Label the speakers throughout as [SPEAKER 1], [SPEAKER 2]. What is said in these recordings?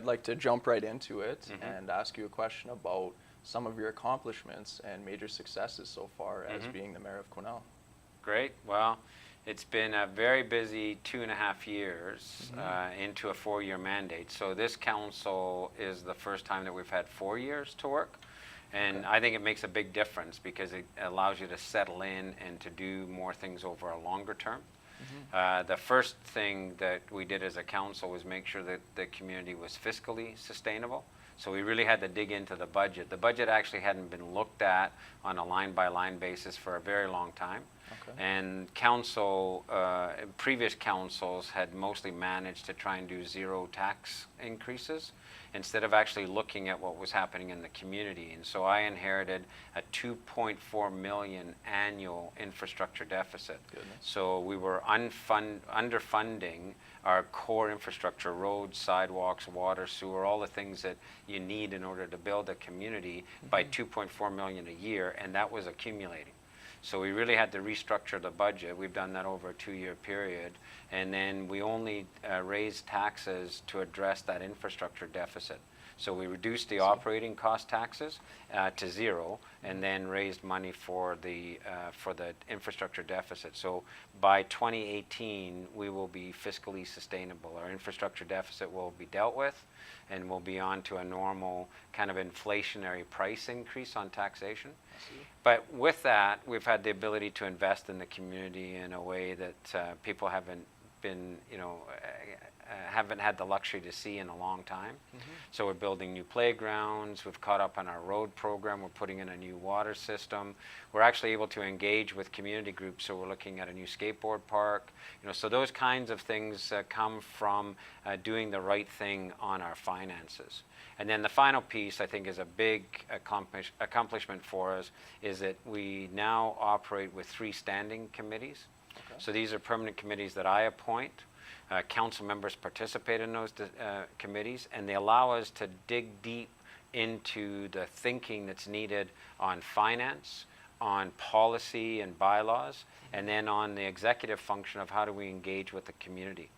[SPEAKER 1] I'd like to jump right into it and ask you a question about some of your accomplishments and major successes so far as being the mayor of Quesnel.
[SPEAKER 2] Great. Well, it's been a very busy 2.5 years into a 4-year mandate. So this council is the first time that we've had 4 years to work. And I think it makes a big difference because it allows you to settle in and to do more things over a longer term. The first thing that we did as a council was make sure that the community was fiscally sustainable. So we really had to dig into the budget. The budget actually hadn't been looked at on a line-by-line basis for a very long time. And council, previous councils had mostly managed to try and do zero tax increases instead of actually looking at what was happening in the community. And so I inherited a $2.4 million annual infrastructure deficit. So we were underfunding our core infrastructure, roads, sidewalks, water, sewer, all the things that you need in order to build a community by $2.4 million a year, and that was accumulating. So we really had to restructure the budget. We've done that over a 2-year period. And then we only raised taxes to address that infrastructure deficit. So we reduced the operating cost taxes to zero and then raised money for the infrastructure deficit. So by 2018, we will be fiscally sustainable. Our infrastructure deficit will be dealt with and we'll be on to a normal kind of inflationary price increase on taxation. But with that, we've had the ability to invest in the community in a way that people haven't been, haven't had the luxury to see in a long time. So we're building new playgrounds, we've caught up on our road program, we're putting in a new water system. We're actually able to engage with community groups, so we're looking at a new skateboard park. So those kinds of things come from doing the right thing on our finances. And then the final piece, I think, is a big accomplishment for us, is that we now operate with 3 standing committees. So these are permanent committees that I appoint. Council members participate in those committees, and they allow us to dig deep into the thinking that's needed on finance, on policy and bylaws, and then on the executive function of how do we engage with the community.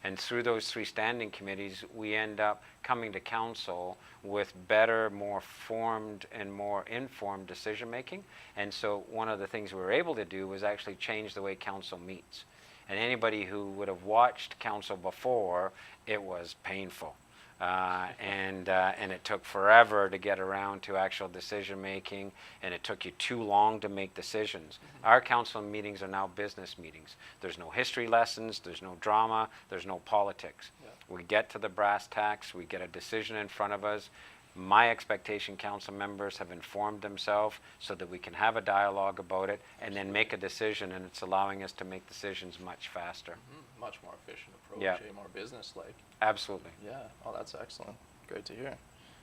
[SPEAKER 2] And through those 3 standing committees, we end up coming to council with better, more formed and more informed decision making. And so one of the things we were able to do was actually change the way council meets. And anybody who would have watched council before, it was painful. And it took forever to get around to actual decision making, and it took you too long to make decisions. Our council meetings are now business meetings. There's no history lessons, there's no drama, there's no politics. We get to the brass tacks, we get a decision in front of us. My expectation, council members have informed themselves so that we can have a dialogue about it and then make a decision, and it's allowing us to make decisions much faster.
[SPEAKER 1] Much more efficient approach, more business-like.
[SPEAKER 2] Absolutely.
[SPEAKER 1] Yeah, oh, that's excellent. Great to hear.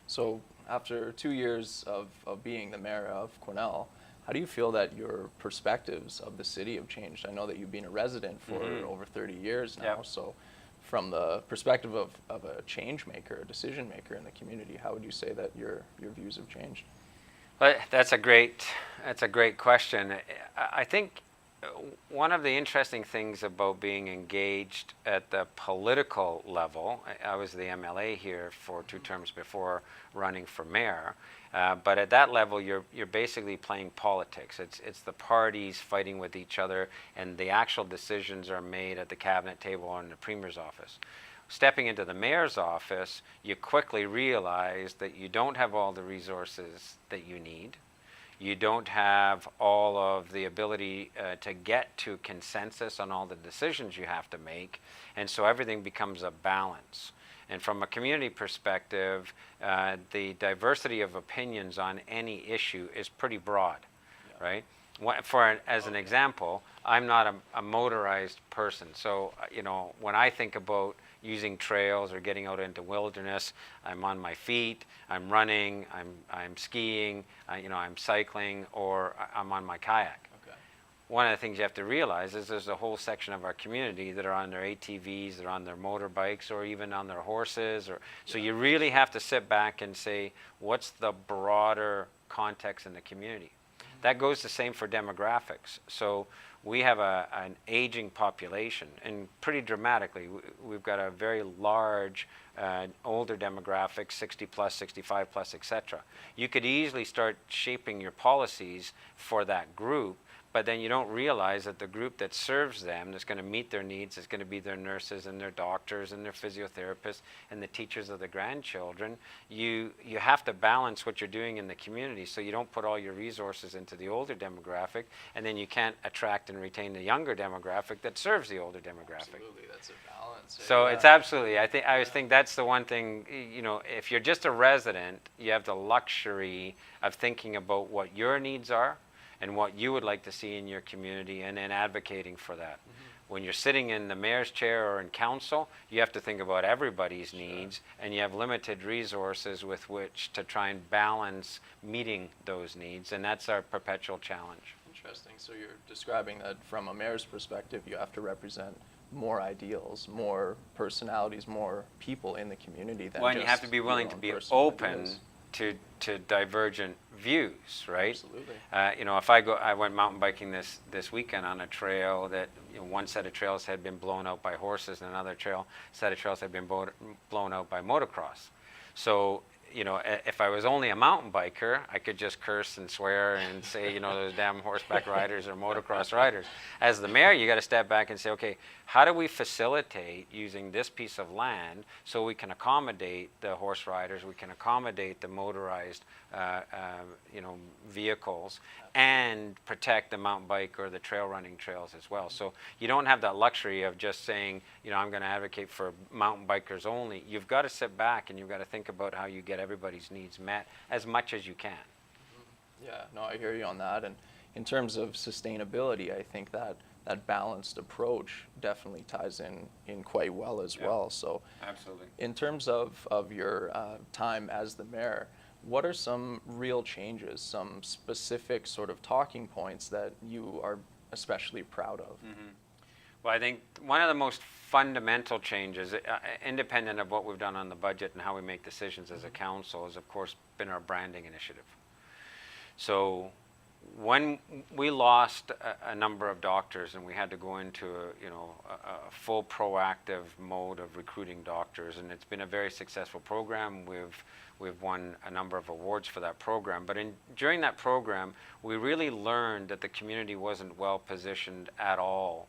[SPEAKER 1] So after 2 years of being the mayor of Quesnel, how do you feel that your perspectives of the city have changed? I know that you've been a resident for over 30 years now, so from the perspective of a change maker, a decision maker in the community, how would you say that your views have changed?
[SPEAKER 2] Well, that's a great question. I think one of the interesting things about being engaged at the political level, I was the MLA here for 2 terms before running for mayor, but at that level you're basically playing politics. It's the parties fighting with each other, and the actual decisions are made at the cabinet table or in the premier's office. Stepping into the mayor's office, you quickly realize that you don't have all the resources that you need. You don't have all of the ability to get to consensus on all the decisions you have to make, and so everything becomes a balance. And from a community perspective, the diversity of opinions on any issue is pretty broad, right? As an example, I'm not a motorized person, so when I think about using trails or getting out into wilderness, I'm on my feet, I'm running, I'm skiing, I'm cycling, or I'm on my kayak. One of the things you have to realize is there's a whole section of our community that are on their ATVs, they're on their motorbikes, or even on their horses. So you really have to sit back and say, what's the broader context in the community? That goes the same for demographics. So we have an aging population, and pretty dramatically, we've got a very large older demographic, 60 plus, 65 plus, etc. You could easily start shaping your policies for that group, but then you don't realize that the group that serves them, that's going to meet their needs, is going to be their nurses and their doctors and their physiotherapists and the teachers of the grandchildren. You have to balance what you're doing in the community, so you don't put all your resources into the older demographic, and then you can't attract and retain the younger demographic that serves the older demographic.
[SPEAKER 1] Absolutely, that's a balance.
[SPEAKER 2] So it's absolutely, I always think that's the one thing, if you're just a resident, you have the luxury of thinking about what your needs are and what you would like to see in your community, and then advocating for that. When you're sitting in the mayor's chair or in council, you have to think about everybody's needs, and you have limited resources with which to try and balance meeting those needs, and that's our perpetual challenge.
[SPEAKER 1] Interesting. So you're describing that from a mayor's perspective, you have to represent more ideals, more personalities, more people in the community than
[SPEAKER 2] Well, and you have to be willing to be open to divergent views, right?
[SPEAKER 1] Absolutely.
[SPEAKER 2] If I went mountain biking this weekend on a trail that one set of trails had been blown out by horses, and another set of trails had been blown out by motocross. So, if I was only a mountain biker, I could just curse and swear and say, those damn horseback riders or motocross riders. As the mayor, you got to step back and say, okay, how do we facilitate using this piece of land so we can accommodate the horse riders, we can accommodate the motorized, vehicles, and protect the mountain bike or the trail running trails as well. So you don't have that luxury of just saying, I'm going to advocate for mountain bikers only. You've got to sit back and you've got to think about how you get everybody's needs met as much as you can.
[SPEAKER 1] Yeah, no, I hear you on that. And in terms of sustainability, I think that balanced approach definitely ties in quite well as well. So
[SPEAKER 2] absolutely.
[SPEAKER 1] In terms of your time as the mayor, what are some real changes, some specific sort of talking points that you are especially proud of?
[SPEAKER 2] Well, I think one of the most fundamental changes, independent of what we've done on the budget and how we make decisions as a council, has of course been our branding initiative. So when we lost a number of doctors and we had to go into a full proactive mode of recruiting doctors, and it's been a very successful program. We've won a number of awards for that program, but during that program we really learned that the community wasn't well positioned at all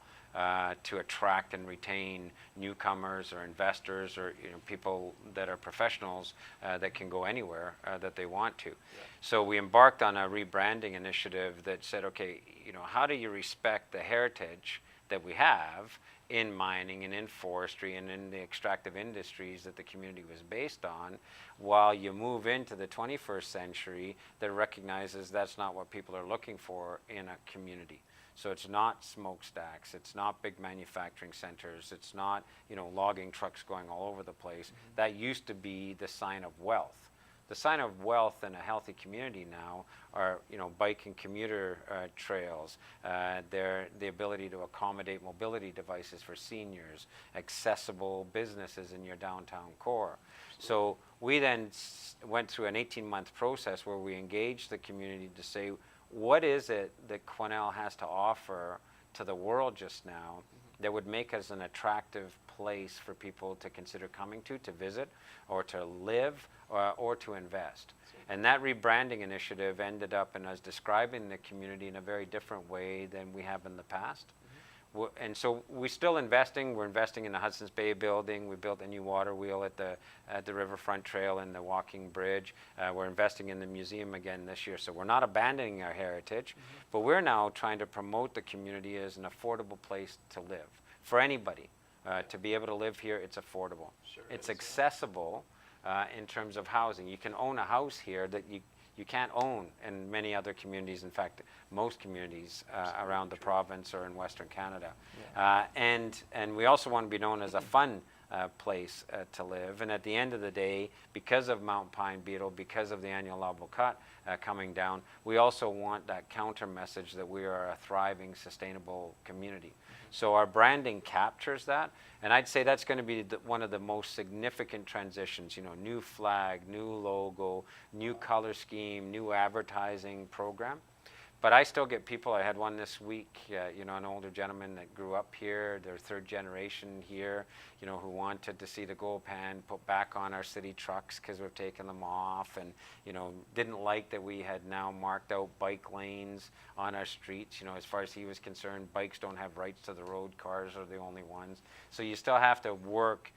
[SPEAKER 2] to attract and retain newcomers or investors or people that are professionals that can go anywhere that they want to. Yeah. So we embarked on a rebranding initiative that said, okay, how do you respect the heritage that we have in mining and in forestry and in the extractive industries that the community was based on, while you move into the 21st century that recognizes that's not what people are looking for in a community. So it's not smokestacks, it's not big manufacturing centers, it's not logging trucks going all over the place. That used to be the sign of wealth. The sign of wealth in a healthy community now are bike and commuter trails, the ability to accommodate mobility devices for seniors, accessible businesses in your downtown core. So we then went through an 18-month process where we engaged the community to say, what is it that Quesnel has to offer to the world just now that would make us an attractive place for people to consider coming to visit, or to live, or to invest? And that rebranding initiative ended up in us describing the community in a very different way than we have in the past. And so we're still investing. We're investing in the Hudson's Bay building. We built a new water wheel at the Riverfront Trail and the walking bridge. We're investing in the museum again this year. So we're not abandoning our heritage, but we're now trying to promote the community as an affordable place to live. For anybody to be able to live here, it's affordable. Sure, it's accessible in terms of housing. You can own a house here that you can't own in many other communities. In fact, most communities around the province or in Western Canada. Yeah. And we also want to be known as a fun place to live. And at the end of the day, because of Mount Pine Beetle, because of the annual allowable cut coming down, we also want that counter message that we are a thriving, sustainable community. So our branding captures that, and I'd say that's going to be one of the most significant transitions. New flag, new logo, new color scheme, new advertising program. But I still get people. I had one this week, an older gentleman that grew up here, they're third generation here, who wanted to see the gold pan put back on our city trucks because we've taken them off, and, didn't like that we had now marked out bike lanes on our streets. As far as he was concerned, bikes don't have rights to the road, cars are the only ones. So you still have to work.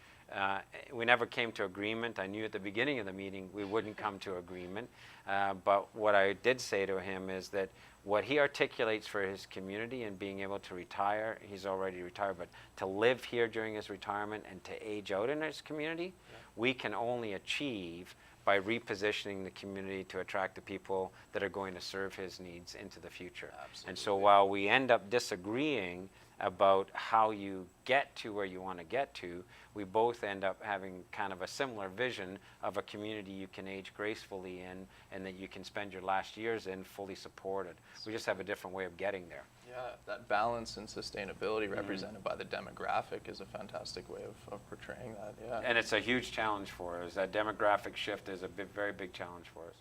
[SPEAKER 2] We never came to agreement. I knew at the beginning of the meeting we wouldn't come to agreement. But what I did say to him is that what he articulates for his community and being able to retire, he's already retired, but to live here during his retirement and to age out in his community, we can only achieve by repositioning the community to attract the people that are going to serve his needs into the future.
[SPEAKER 1] Absolutely.
[SPEAKER 2] And so while we end up disagreeing about how you get to where you want to get to, we both end up having kind of a similar vision of a community you can age gracefully in and that you can spend your last years in fully supported. We just have a different way of getting there.
[SPEAKER 1] Yeah, that balance and sustainability represented by the demographic is a fantastic way of portraying that, yeah.
[SPEAKER 2] And it's a huge challenge for us. That demographic shift is a very big challenge for us.